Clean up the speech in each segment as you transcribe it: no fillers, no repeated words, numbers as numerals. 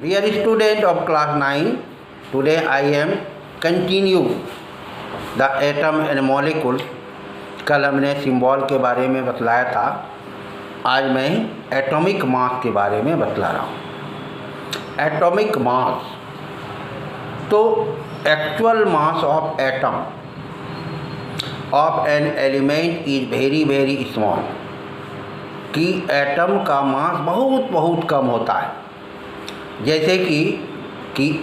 Dear student of class 9, today I am continue the atom and molecule। कल हमने symbol के बारे में बतलाया था, आज मैं एटॉमिक मास के बारे में बतला रहा हूँ। एटॉमिक मास तो actual mass of atom of an element is very very small, कि एटम का मास बहुत बहुत कम होता है। जैसे कि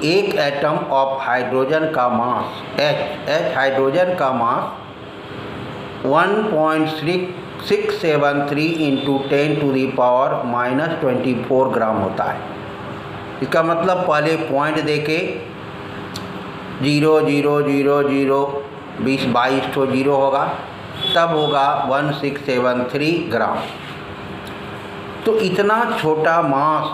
एक एटम ऑफ हाइड्रोजन का मास H हाइड्रोजन का मास 1.673 इंटू 10⁻⁻24 ग्राम होता है। इसका मतलब पहले पॉइंट देके 0 0 0 0 20 22 तो 0 होगा, तब होगा 1673 ग्राम। तो इतना छोटा मास,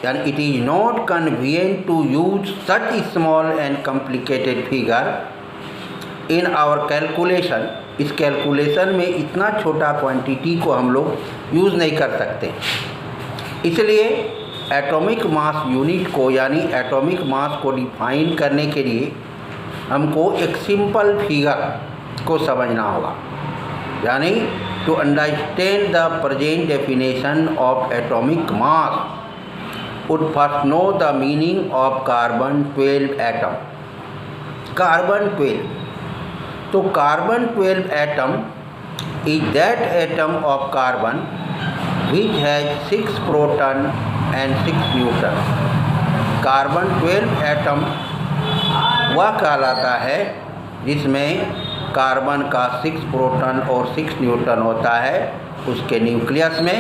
यानी it is not convenient to use such small and complicated figure in our calculation. इस कैलकुलेशन में इतना छोटा क्वांटिटी को हम लोग यूज़ नहीं कर सकते। इसलिए एटॉमिक मास यूनिट को, यानी एटॉमिक मास को डिफाइन करने के लिए हमको एक सिंपल फिगर को समझना होगा। यानी to understand the present definition of atomic mass would first know the meaning of carbon 12 atom। carbon 12, तो carbon 12 atom is that atom of carbon which has 6 proton and 6 neutron। carbon 12 atom वह कहलाता है जिसमें carbon का 6 proton और 6 neutron होता है उसके न्यूक्लियस में,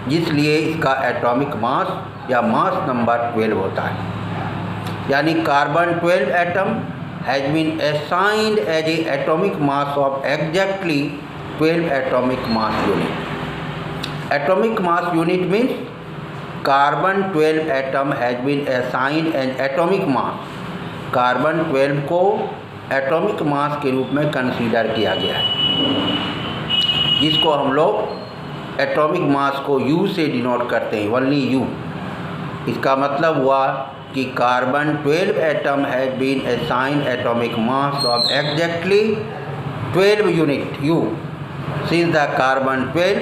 जिसलिए इसका एटॉमिक मास या मास नंबर 12 होता है। यानी carbon 12 atom has been assigned as a atomic mass of exactly 12 atomic mass unit. Atomic mass unit means carbon 12 atom has been assigned as atomic mass. Carbon 12 को atomic mass के रूप में consider किया गया है, जिसको हम लोग एटॉमिक मास को U से डिनोट करते हैं, ओनली U। इसका मतलब हुआ कि carbon 12 atom has been assigned atomic mass of exactly 12 unit U, since the carbon 12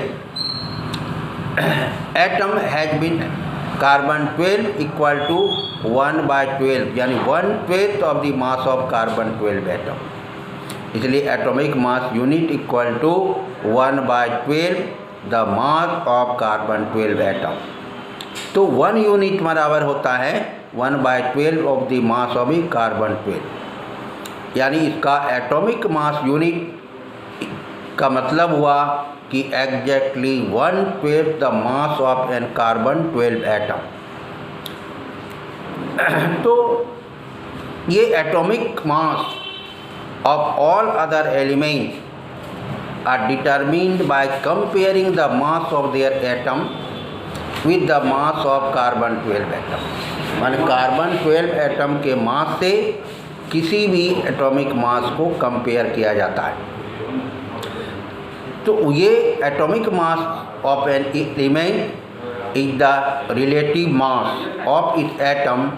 atom has been carbon 12 equal to 1/12, यानी 1/12 of the mass of carbon 12 atom. इसलिए atomic mass unit equal to 1/12 the mass of carbon 12 atom. तो 1 unit बराबर होता है 1/12 of the mass of carbon 12। यानी इसका atomic mass unit का मतलब हुआ कि exactly 1/12 the mass of an carbon 12 atom. तो ये atomic mass of all other elements are determined by comparing the mass of their atom with the mass of carbon 12 atom. मान carbon 12 atom के mass से किसी भी atomic mass को compare किया जाता है। तो ये atomic mass of an element is the relative mass of its atom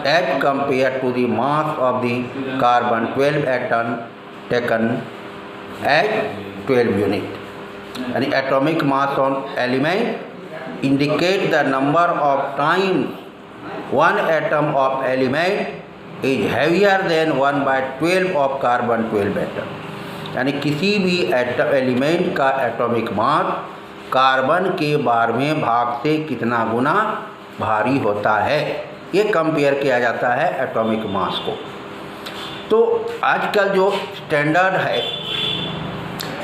as compare to the mass of the carbon 12 atom taken as 12 unit. यानी atomic mass on element indicate the number of times one atom of element is heavier than 1/12 of carbon 12 atom। यानी किसी भी element का atomic mass carbon के 12वें भाग से कितना गुना भारी होता है, ये कंपेयर किया जाता है एटॉमिक मास को। तो आजकल जो स्टैंडर्ड है,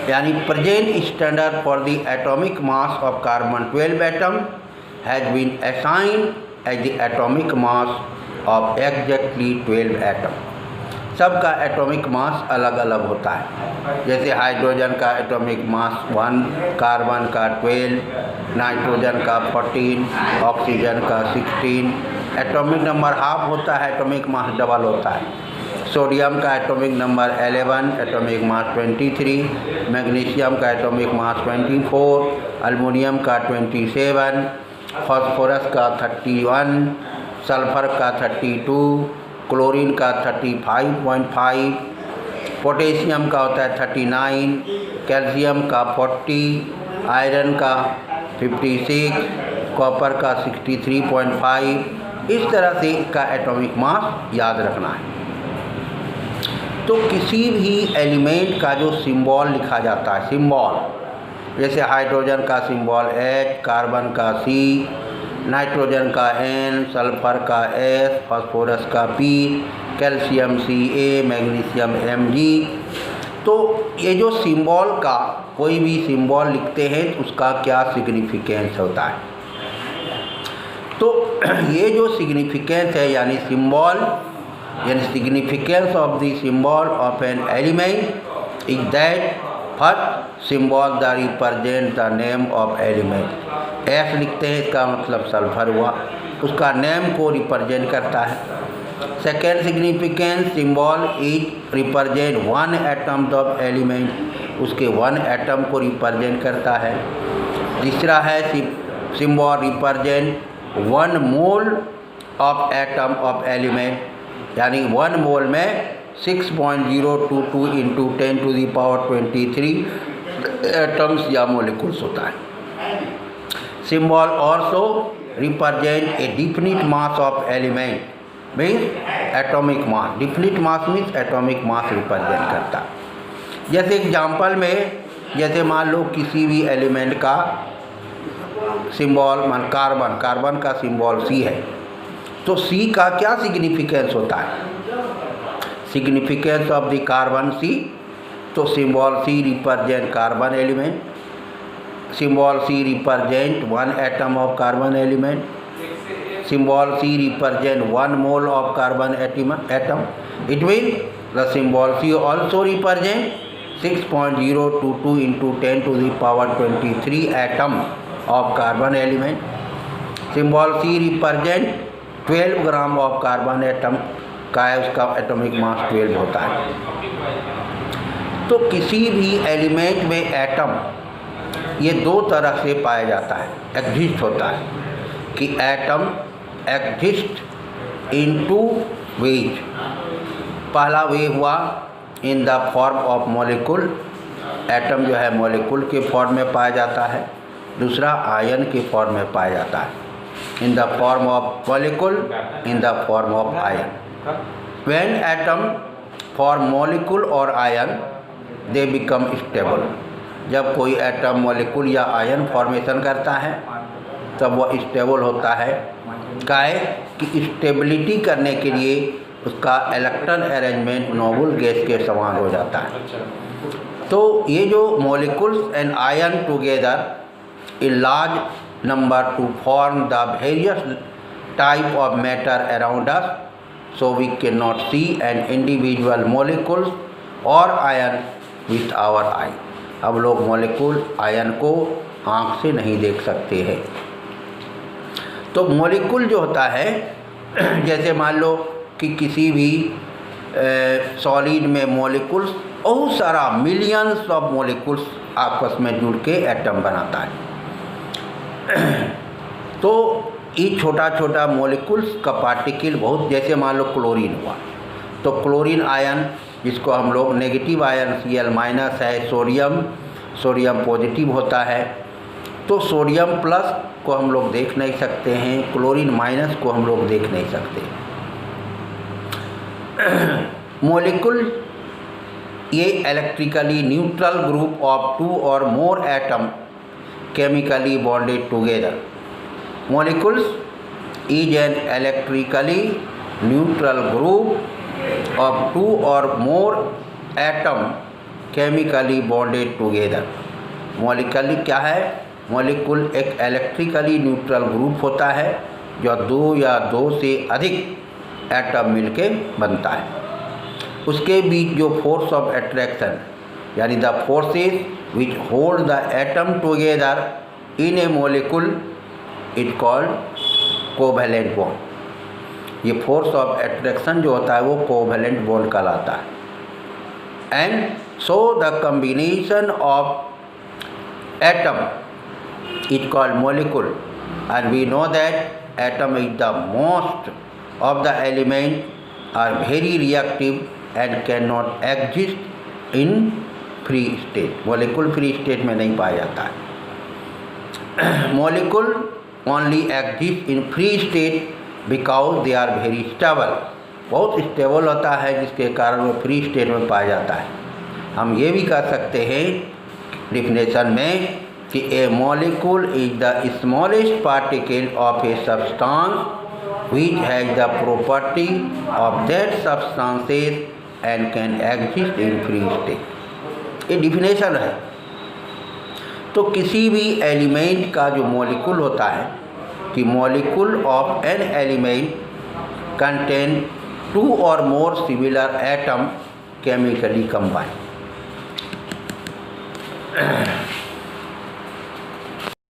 यानी present standard for the atomic mass of carbon 12 atom has been assigned as the atomic mass of exactly 12 atom. सबका एटॉमिक मास अलग अलग होता है। जैसे हाइड्रोजन का एटॉमिक मास 1, कार्बन का 12, नाइट्रोजन का 14, ऑक्सीजन का 16। एटॉमिक नंबर हाफ होता है, एटॉमिक मास डबल होता है। सोडियम का atomic number 11, atomic mass 23, magnesium का एटॉमिक मास 24, अल्युमिनियम का 27, फास्फोरस का 31, सल्फर का 32, क्लोरीन का 35.5, पोटेशियम का होता है 39, कैल्शियम का 40, आयरन का 56, कॉपर का 63.5। इस तरह से इसका एटॉमिक मास याद रखना है। तो किसी भी एलिमेंट का जो सिंबल लिखा जाता है, सिंबल, जैसे हाइड्रोजन का सिंबल H, कार्बन का C, नाइट्रोजन का N, सल्फर का S, फास्फोरस का P, calcium Ca, magnesium Mg। तो ये जो सिंबल का कोई भी सिंबल लिखते हैं तो उसका क्या सिग्निफिकेंस होता है। तो ये जो सिग्निफिकेंस है यानी सिंबल, यानी significance of the symbol of an element is that first symbol the represent the name of element. S लिखते हैं इसका मतलब सल्फर हुआ, उसका नेम को रिप्रेजेंट करता है। Second significance symbol is represent one atom of element, उसके वन एटम को रिप्रेजेंट करता है। तीसरा है symbol represent one mole of atom of element, यानी वन मोल में 6.022 इंटू 10⁻23 एटम्स या मोलिकुल्स होता है। Symbol also represent a definite mass of element, means atomic mass. Definite mass means atomic mass represent करता है। जैसे एग्जाम्पल में, जैसे मान लो किसी भी एलिमेंट का सिंबल मान कार्बन, कार्बन का सिंबल C है, तो C का क्या सिग्निफिकेंस होता है? Significance of the carbon C, तो symbol C represent carbon element, symbol C represent one atom of carbon element, symbol C represent one mole of carbon atom. It mean the symbol C also represent 6.022 into 10⁻23 atom of carbon element. Symbol C represent 12 gram of carbon atom का है, उसका atomic mass 12 होता है। तो किसी भी element में atom ये दो तरह से पाया जाता है, एग्जिस्ट होता है कि atom exist in two ways. पहला वे हुआ in the form of molecule, atom जो है मॉलिक्यूल के फॉर्म में पाया जाता है। दूसरा आयन के फॉर्म में पाया जाता है, in the form of molecule, in the form of ion. When atom form molecule or ion, they become stable. जब कोई एटम मॉलिक्यूल या आयन फॉर्मेशन करता है तब वह स्टेबल होता है। काहे कि स्टेबिलिटी करने के लिए उसका इलेक्ट्रॉन अरेंजमेंट नोबल गैस के समान हो जाता है। तो ये जो molecules and ion together in large number to form the various type of matter around us, so we cannot see an individual molecules or ion with our eye. अब लोग मॉलिक्यूल आयन को आँख से नहीं देख सकते हैं। तो मॉलिक्यूल जो होता है, जैसे मान लो कि किसी भी सॉलिड में मॉलिक्यूल्स, बहुत सारा मिलियंस ऑफ मॉलिक्यूल्स आपस में जुड़ के एटम बनाता है। तो ये छोटा छोटा मॉलिक्यूल्स का पार्टिकल बहुत, जैसे मान लो क्लोरीन हुआ, तो क्लोरीन आयन जिसको हम लोग नेगेटिव आयन Cl माइनस है, सोडियम पॉजिटिव होता है। तो सोडियम प्लस को हम लोग देख नहीं सकते हैं, क्लोरीन माइनस को हम लोग देख नहीं सकते। मॉलिक्यूल ये electrically neutral group of two और more atom chemically bonded together. Molecules is an electrically neutral group of two or more atom chemically bonded together. Molecule क्या है? मॉलिक्यूल एक इलेक्ट्रिकली न्यूट्रल ग्रुप होता है जो दो या दो से अधिक एटम मिलके बनता है। उसके बीच जो फोर्स ऑफ अट्रैक्शन यानी the forces which hold the atom together in a molecule is called covalent bond। ये फोर्स ऑफ अट्रैक्शन जो होता है वो कोवैलेंट बॉन्ड कहलाता है। And so the combination of atom is called molecule, and we know that atom is the most of the element are very reactive and cannot exist in free state. Molecule free state में नहीं पाया जाता है. Molecule only exist in free state because they are very stable. बहुत stable होता है जिसके कारण वो फ्री स्टेट में पाया जाता है. हम ये भी कह सकते हैं डिफिनेशन में कि a molecule is the smallest particle of a substance which has the property of that substances and can exist in free state. ये डिफिनेशन है. तो किसी भी एलिमेंट का जो मॉलिक्यूल होता है कि molecule of an element contain 2 or more similar atom chemically combined.